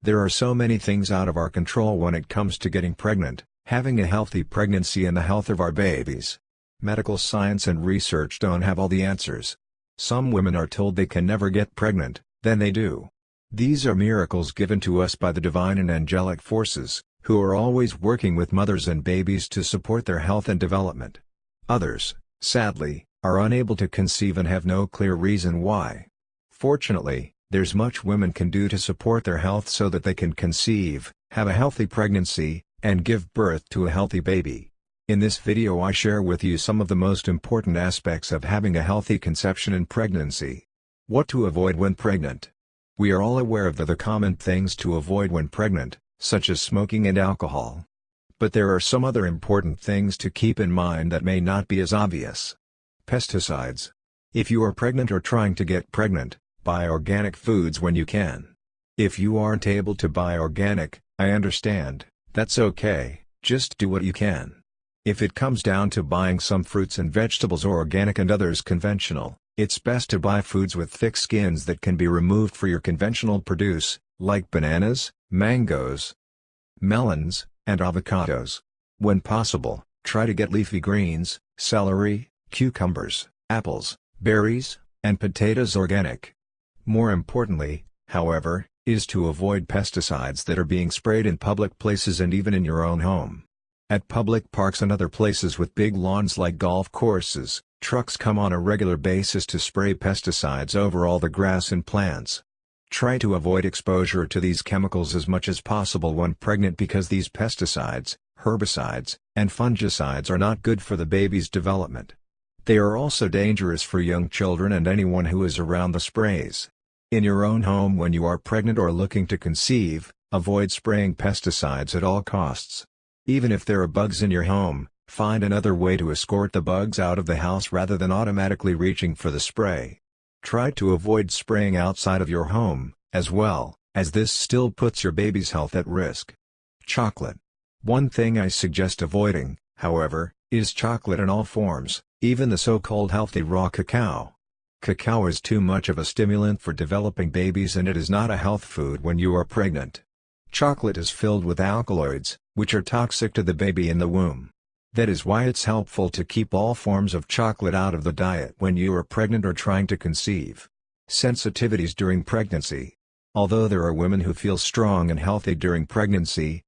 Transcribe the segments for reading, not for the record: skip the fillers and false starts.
There are so many things out of our control when it comes to getting pregnant, having a healthy pregnancy and the health of our babies. Medical science and research don't have all the answers. Some women are told they can never get pregnant, then they do. These are miracles given to us by the divine and angelic forces, who are always working with mothers and babies to support their health and development. Others, sadly, are unable to conceive and have no clear reason why. Fortunately, there's much women can do to support their health so that they can conceive, have a healthy pregnancy, and give birth to a healthy baby. In this video I share with you some of the most important aspects of having a healthy conception and pregnancy. What to avoid when pregnant. We are all aware of the common things to avoid when pregnant, such as smoking and alcohol. But there are some other important things to keep in mind that may not be as obvious. Pesticides. If you are pregnant or trying to get pregnant, buy organic foods when you can. If you aren't able to buy organic, I understand, that's okay, just do what you can. If it comes down to buying some fruits and vegetables organic and others conventional, it's best to buy foods with thick skins that can be removed for your conventional produce, like bananas, mangoes, melons, and avocados. When possible, try to get leafy greens, celery, cucumbers, apples, berries, and potatoes organic. More importantly, however, is to avoid pesticides that are being sprayed in public places and even in your own home. At public parks and other places with big lawns like golf courses, trucks come on a regular basis to spray pesticides over all the grass and plants. Try to avoid exposure to these chemicals as much as possible when pregnant because these pesticides, herbicides, and fungicides are not good for the baby's development. They are also dangerous for young children and anyone who is around the sprays. In your own home when you are pregnant or looking to conceive, avoid spraying pesticides at all costs. Even if there are bugs in your home, find another way to escort the bugs out of the house rather than automatically reaching for the spray. Try to avoid spraying outside of your home, as well, as this still puts your baby's health at risk. Chocolate. One thing I suggest avoiding, however, is chocolate in all forms, even the so-called healthy raw cacao. Cacao is too much of a stimulant for developing babies and it is not a health food when you are pregnant. Chocolate is filled with alkaloids, which are toxic to the baby in the womb. That is why it's helpful to keep all forms of chocolate out of the diet when you are pregnant or trying to conceive. Sensitivities during pregnancy. Although there are women who feel strong and healthy during pregnancy,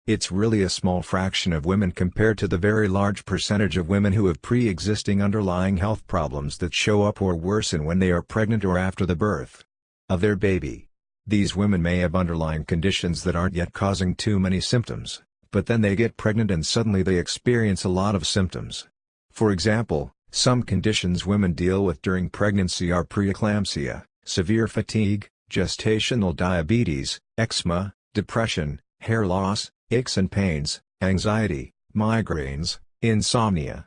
it's really a small fraction of women compared to the very large percentage of women who have pre-existing underlying health problems that show up or worsen when they are pregnant or after the birth of their baby. These women may have underlying conditions that aren't yet causing too many symptoms, but then they get pregnant and suddenly they experience a lot of symptoms. For example, some conditions women deal with during pregnancy are preeclampsia, severe fatigue, gestational diabetes, eczema, depression, hair loss, aches and pains, anxiety, migraines, insomnia,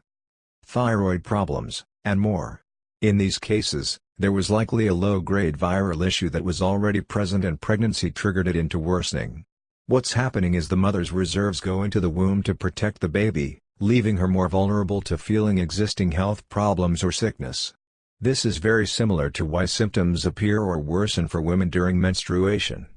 thyroid problems, and more. In these cases, there was likely a low-grade viral issue that was already present and pregnancy triggered it into worsening. What's happening is the mother's reserves go into the womb to protect the baby, leaving her more vulnerable to feeling existing health problems or sickness. This is very similar to why symptoms appear or worsen for women during menstruation.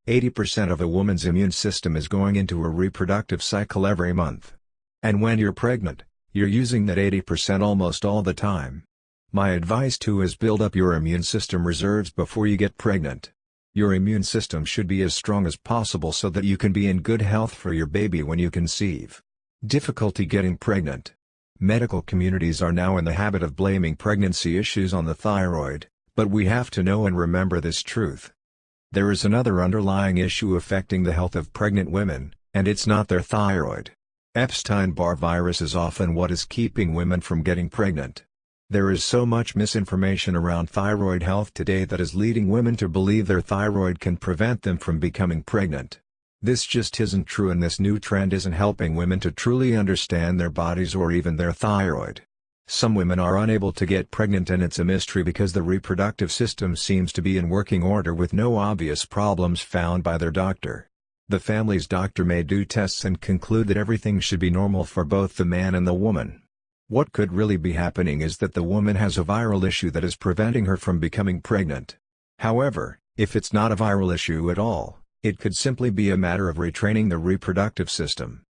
80% of a woman's immune system is going into a reproductive cycle every month. And when you're pregnant, you're using that 80% almost all the time. My advice too is build up your immune system reserves before you get pregnant. Your immune system should be as strong as possible so that you can be in good health for your baby when you conceive. Difficulty getting pregnant. Medical communities are now in the habit of blaming pregnancy issues on the thyroid, but we have to know and remember this truth. There is another underlying issue affecting the health of pregnant women, and it's not their thyroid. Epstein-Barr virus is often what is keeping women from getting pregnant. There is so much misinformation around thyroid health today that is leading women to believe their thyroid can prevent them from becoming pregnant. This just isn't true, and this new trend isn't helping women to truly understand their bodies or even their thyroid. Some women are unable to get pregnant and it's a mystery because the reproductive system seems to be in working order with no obvious problems found by their doctor. The family's doctor may do tests and conclude that everything should be normal for both the man and the woman. What could really be happening is that the woman has a viral issue that is preventing her from becoming pregnant. However, if it's not a viral issue at all, It could simply be a matter of retraining the reproductive system.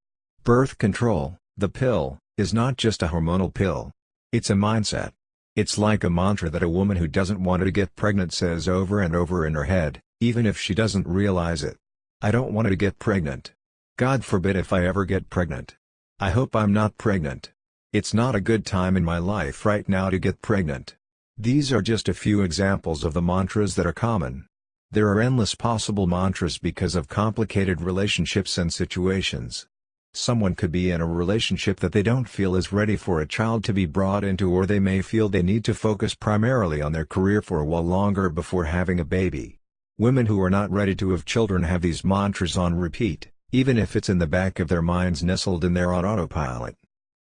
Birth control, the pill, is not just a hormonal pill. It's a mindset. It's like a mantra that a woman who doesn't want to get pregnant says over and over in her head, even if she doesn't realize it. I don't want to get pregnant. God forbid if I ever get pregnant. I hope I'm not pregnant. It's not a good time in my life right now to get pregnant. These are just a few examples of the mantras that are common. There are endless possible mantras because of complicated relationships and situations. Someone could be in a relationship that they don't feel is ready for a child to be brought into, or they may feel they need to focus primarily on their career for a while longer before having a baby. Women who are not ready to have children have these mantras on repeat, even if it's in the back of their minds nestled in there on autopilot.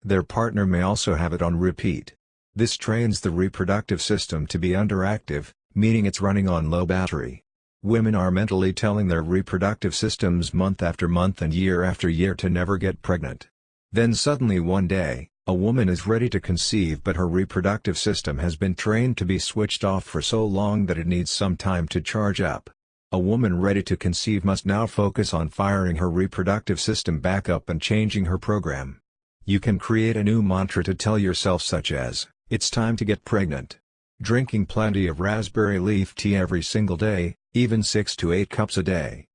Their partner may also have it on repeat. This trains the reproductive system to be underactive, meaning it's running on low battery. Women are mentally telling their reproductive systems month after month and year after year to never get pregnant. Then suddenly one day, a woman is ready to conceive, but her reproductive system has been trained to be switched off for so long that it needs some time to charge up. A woman ready to conceive must now focus on firing her reproductive system back up and changing her program. You can create a new mantra to tell yourself, such as, "It's time to get pregnant." Drinking plenty of raspberry leaf tea every single day, even 6 to 8 cups a day,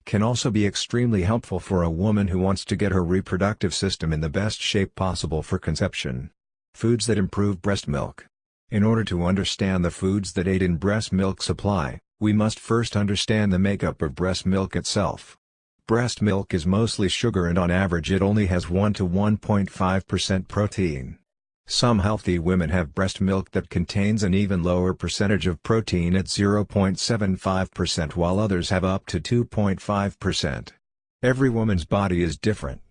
can also be extremely helpful for a woman who wants to get her reproductive system in the best shape possible for conception. Foods that improve breast milk. In order to understand the foods that aid in breast milk supply, we must first understand the makeup of breast milk itself. Breast milk is mostly sugar, and on average it only has 1 to 1.5% protein. Some healthy women have breast milk that contains an even lower percentage of protein at 0.75%, while others have up to 2.5%. Every woman's body is different.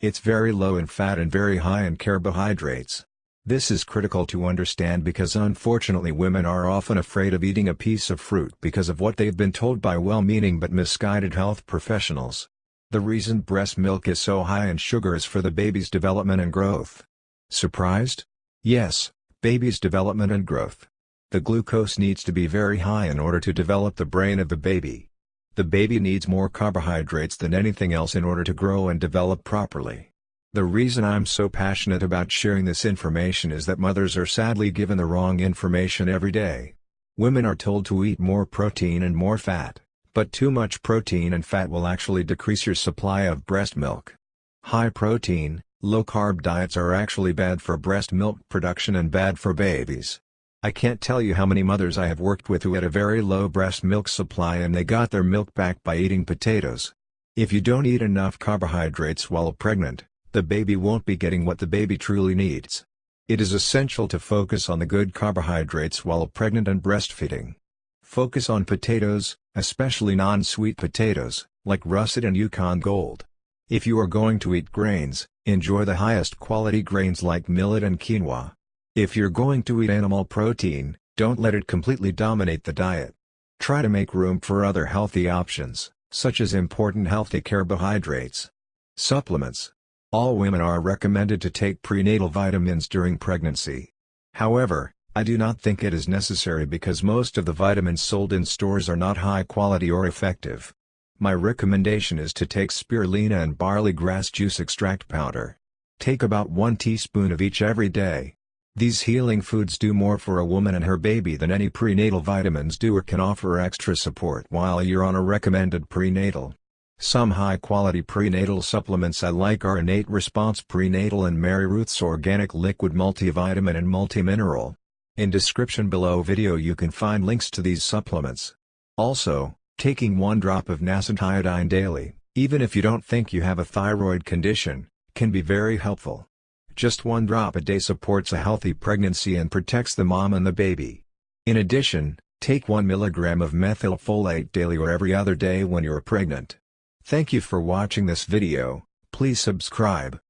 It's very low in fat and very high in carbohydrates. This is critical to understand because unfortunately women are often afraid of eating a piece of fruit because of what they've been told by well-meaning but misguided health professionals. The reason breast milk is so high in sugar is for the baby's development and growth. Surprised? Yes, baby's development and growth. The glucose needs to be very high in order to develop the brain of the baby. The baby needs more carbohydrates than anything else in order to grow and develop properly. The reason I'm so passionate about sharing this information is that mothers are sadly given the wrong information every day. Women are told to eat more protein and more fat, but too much protein and fat will actually decrease your supply of breast milk. High protein, low-carb diets are actually bad for breast milk production and bad for babies. I can't tell you how many mothers I have worked with who had a very low breast milk supply and they got their milk back by eating potatoes. If you don't eat enough carbohydrates while pregnant, the baby won't be getting what the baby truly needs. It is essential to focus on the good carbohydrates while pregnant and breastfeeding. Focus on potatoes, especially non-sweet potatoes, like russet and Yukon Gold. If you are going to eat grains, enjoy the highest quality grains like millet and quinoa. If you're going to eat animal protein, don't let it completely dominate the diet. Try to make room for other healthy options, such as important healthy carbohydrates. Supplements. All women are recommended to take prenatal vitamins during pregnancy. However, I do not think it is necessary because most of the vitamins sold in stores are not high quality or effective. My recommendation is to take spirulina and barley grass juice extract powder. Take about 1 teaspoon of each every day. These healing foods do more for a woman and her baby than any prenatal vitamins do or can offer extra support while you're on a recommended prenatal. Some high-quality prenatal supplements I like are Innate Response Prenatal and Mary Ruth's Organic Liquid Multivitamin and Multimineral. In description below video you can find links to these supplements. Also, taking 1 drop of nascent iodine daily, even if you don't think you have a thyroid condition, can be very helpful. Just 1 drop a day supports a healthy pregnancy and protects the mom and the baby. In addition, take 1 milligram of methylfolate daily or every other day when you're pregnant. Thank you for watching this video. Please subscribe,